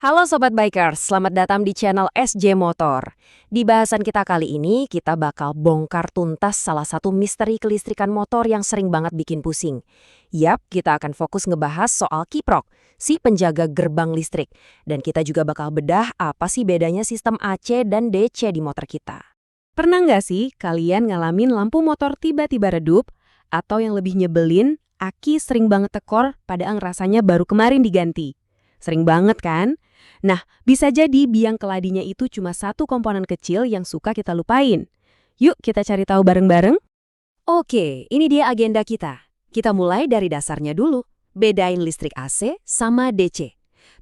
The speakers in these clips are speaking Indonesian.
Halo Sobat Bikers, selamat datang di channel SJ Motor. Di bahasan kita kali ini, kita bakal bongkar tuntas salah satu misteri kelistrikan motor yang sering banget bikin pusing. Yap, kita akan fokus ngebahas soal kiprok, si penjaga gerbang listrik. Dan kita juga bakal bedah apa sih bedanya sistem AC dan DC di motor kita. Pernah nggak sih kalian ngalamin lampu motor tiba-tiba redup? Atau yang lebih nyebelin, aki sering banget tekor padahal rasanya baru kemarin diganti? Sering banget kan? Nah, bisa jadi biang keladinya itu cuma satu komponen kecil yang suka kita lupain. Yuk kita cari tahu bareng-bareng. Oke, ini dia agenda kita. Kita mulai dari dasarnya dulu. Bedain listrik AC sama DC.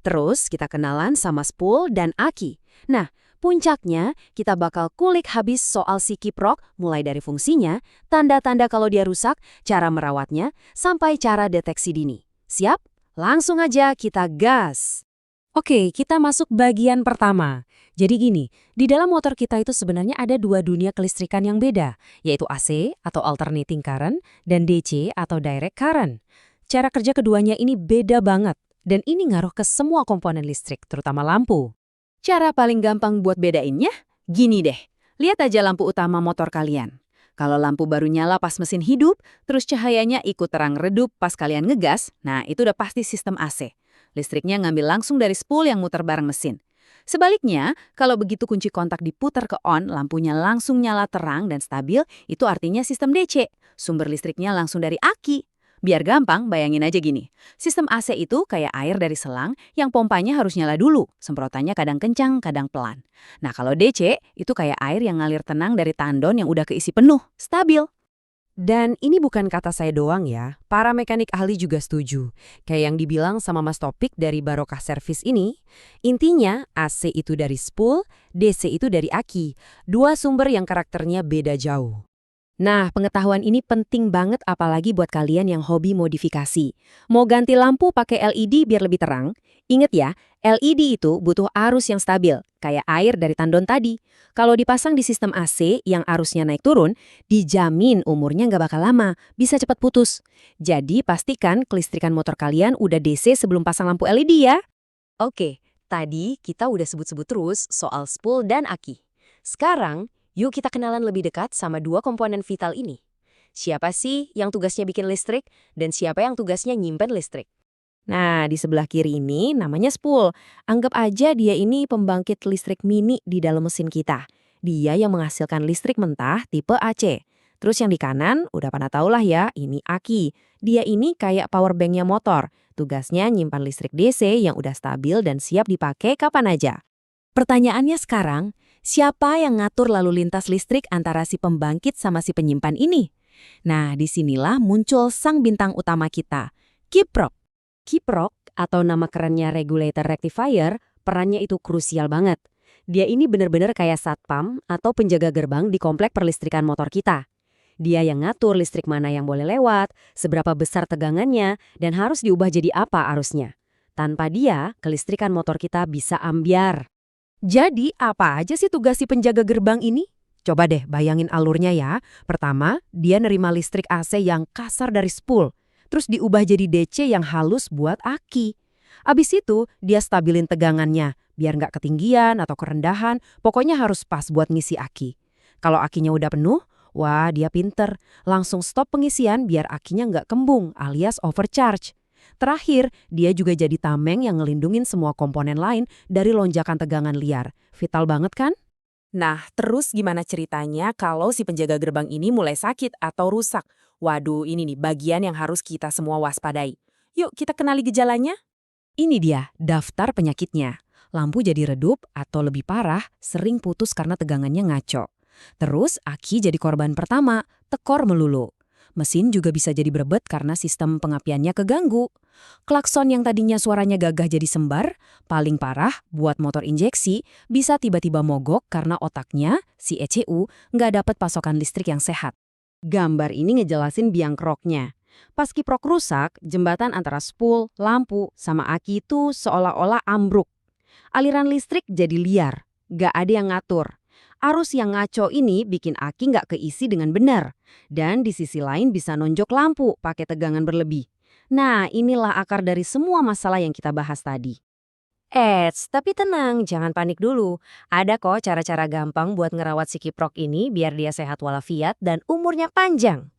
Terus kita kenalan sama spool dan aki. Nah, puncaknya kita bakal kulik habis soal si kiprok, mulai dari fungsinya, tanda-tanda kalau dia rusak, cara merawatnya, sampai cara deteksi dini. Siap? Langsung aja kita gas. Oke, kita masuk bagian pertama. Jadi gini, di dalam motor kita itu sebenarnya ada dua dunia kelistrikan yang beda, yaitu AC atau alternating current dan DC atau direct current. Cara kerja keduanya ini beda banget, dan ini ngaruh ke semua komponen listrik, terutama lampu. Cara paling gampang buat bedainnya? Gini deh, lihat aja lampu utama motor kalian. Kalau lampu baru nyala pas mesin hidup, terus cahayanya ikut terang redup pas kalian ngegas, nah itu udah pasti sistem AC. Listriknya ngambil langsung dari spool yang muter bareng mesin. Sebaliknya, kalau begitu kunci kontak diputar ke on, lampunya langsung nyala terang dan stabil, itu artinya sistem DC. Sumber listriknya langsung dari aki. Biar gampang, bayangin aja gini. Sistem AC itu kayak air dari selang yang pompanya harus nyala dulu. Semprotannya kadang kencang, kadang pelan. Nah kalau DC, itu kayak air yang ngalir tenang dari tandon yang udah keisi penuh, stabil. Dan ini bukan kata saya doang ya, para mekanik ahli juga setuju. Kayak yang dibilang sama Mas Topik dari Barokah Service ini, intinya AC itu dari spool, DC itu dari aki. Dua sumber yang karakternya beda jauh. Nah, pengetahuan ini penting banget apalagi buat kalian yang hobi modifikasi. Mau ganti lampu pakai LED biar lebih terang? Ingat ya, LED itu butuh arus yang stabil, kayak air dari tandon tadi. Kalau dipasang di sistem AC yang arusnya naik turun, dijamin umurnya nggak bakal lama, bisa cepat putus. Jadi pastikan kelistrikan motor kalian udah DC sebelum pasang lampu LED ya. Oke, tadi kita udah sebut-sebut terus soal spool dan aki. Sekarang, yuk kita kenalan lebih dekat sama dua komponen vital ini. Siapa sih yang tugasnya bikin listrik dan siapa yang tugasnya nyimpen listrik? Nah, di sebelah kiri ini namanya spool. Anggap aja dia ini pembangkit listrik mini di dalam mesin kita. Dia yang menghasilkan listrik mentah tipe AC. Terus yang di kanan, udah pada tau lah ya, ini aki. Dia ini kayak power banknya motor. Tugasnya nyimpan listrik DC yang udah stabil dan siap dipakai kapan aja. Pertanyaannya sekarang, siapa yang ngatur lalu lintas listrik antara si pembangkit sama si penyimpan ini? Nah, disinilah muncul sang bintang utama kita, kiprok. Kiprok, atau nama kerennya regulator rectifier, perannya itu krusial banget. Dia ini benar-benar kayak satpam atau penjaga gerbang di komplek perlistrikan motor kita. Dia yang ngatur listrik mana yang boleh lewat, seberapa besar tegangannya, dan harus diubah jadi apa arusnya. Tanpa dia, kelistrikan motor kita bisa ambyar. Jadi, apa aja sih tugas si penjaga gerbang ini? Coba deh bayangin alurnya ya. Pertama, dia nerima listrik AC yang kasar dari spool. Terus diubah jadi DC yang halus buat aki. Abis itu, dia stabilin tegangannya, biar nggak ketinggian atau kerendahan, pokoknya harus pas buat ngisi aki. Kalau akinya udah penuh, wah dia pinter, langsung stop pengisian biar akinya nggak kembung alias overcharge. Terakhir, dia juga jadi tameng yang ngelindungin semua komponen lain dari lonjakan tegangan liar. Vital banget kan? Nah, terus gimana ceritanya kalau si penjaga gerbang ini mulai sakit atau rusak? Waduh, ini nih bagian yang harus kita semua waspadai. Yuk kita kenali gejalanya. Ini dia, daftar penyakitnya. Lampu jadi redup atau lebih parah, sering putus karena tegangannya ngaco. Terus, aki jadi korban pertama, tekor melulu. Mesin juga bisa jadi berebet karena sistem pengapiannya keganggu. Klakson yang tadinya suaranya gagah jadi sembar, paling parah buat motor injeksi, bisa tiba-tiba mogok karena otaknya, si ECU, nggak dapat pasokan listrik yang sehat. Gambar ini ngejelasin biang keroknya. Pas kiprok rusak, jembatan antara spool, lampu, sama aki itu seolah-olah ambruk. Aliran listrik jadi liar, nggak ada yang ngatur. Arus yang ngaco ini bikin aki nggak keisi dengan benar. Dan di sisi lain bisa nonjok lampu pakai tegangan berlebih. Nah, inilah akar dari semua masalah yang kita bahas tadi. Tapi tenang, jangan panik dulu. Ada kok cara-cara gampang buat ngerawat si kiprok ini biar dia sehat walafiat dan umurnya panjang.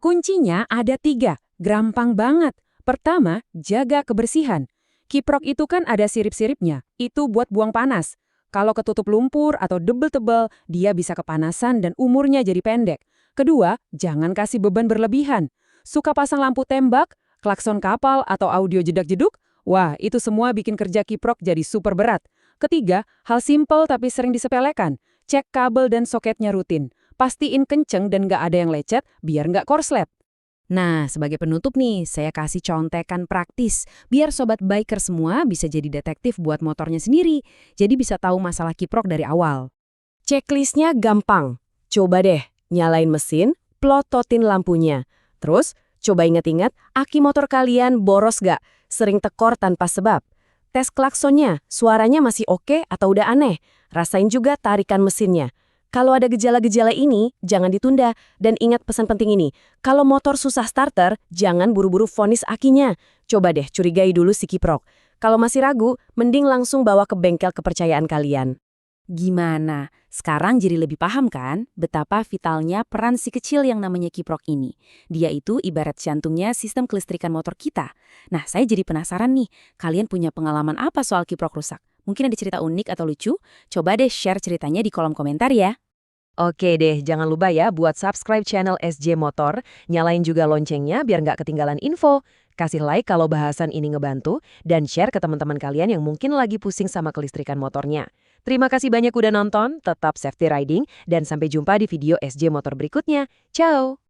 Kuncinya ada 3, gampang banget. Pertama, jaga kebersihan. Kiprok itu kan ada sirip-siripnya, itu buat buang panas. Kalau ketutup lumpur atau debel tebal, dia bisa kepanasan dan umurnya jadi pendek. Kedua, jangan kasih beban berlebihan. Suka pasang lampu tembak, klakson kapal, atau audio jedak-jeduk? Wah, itu semua bikin kerja kiprok jadi super berat. Ketiga, hal simpel tapi sering disepelekan. Cek kabel dan soketnya rutin. Pastiin kenceng dan nggak ada yang lecet biar nggak korslet. Nah, sebagai penutup nih, saya kasih contekan praktis, biar sobat biker semua bisa jadi detektif buat motornya sendiri, jadi bisa tahu masalah kiprok dari awal. Checklistnya gampang. Coba deh, nyalain mesin, plototin lampunya. Terus, coba ingat-ingat, aki motor kalian boros gak? Sering tekor tanpa sebab. Tes klaksonnya, suaranya masih oke atau udah aneh? Rasain juga tarikan mesinnya. Kalau ada gejala-gejala ini, jangan ditunda. Dan ingat pesan penting ini, kalau motor susah starter, jangan buru-buru vonis akinya. Coba deh curigai dulu si kiprok. Kalau masih ragu, mending langsung bawa ke bengkel kepercayaan kalian. Gimana? Sekarang jadi lebih paham kan betapa vitalnya peran si kecil yang namanya kiprok ini. Dia itu ibarat jantungnya sistem kelistrikan motor kita. Nah, saya jadi penasaran nih, kalian punya pengalaman apa soal kiprok rusak? Mungkin ada cerita unik atau lucu? Coba deh share ceritanya di kolom komentar ya. Oke deh, jangan lupa ya buat subscribe channel SJ Motor, nyalain juga loncengnya biar nggak ketinggalan info. Kasih like kalau bahasan ini ngebantu, dan share ke teman-teman kalian yang mungkin lagi pusing sama kelistrikan motornya. Terima kasih banyak udah nonton, tetap safety riding, dan sampai jumpa di video SJ Motor berikutnya. Ciao!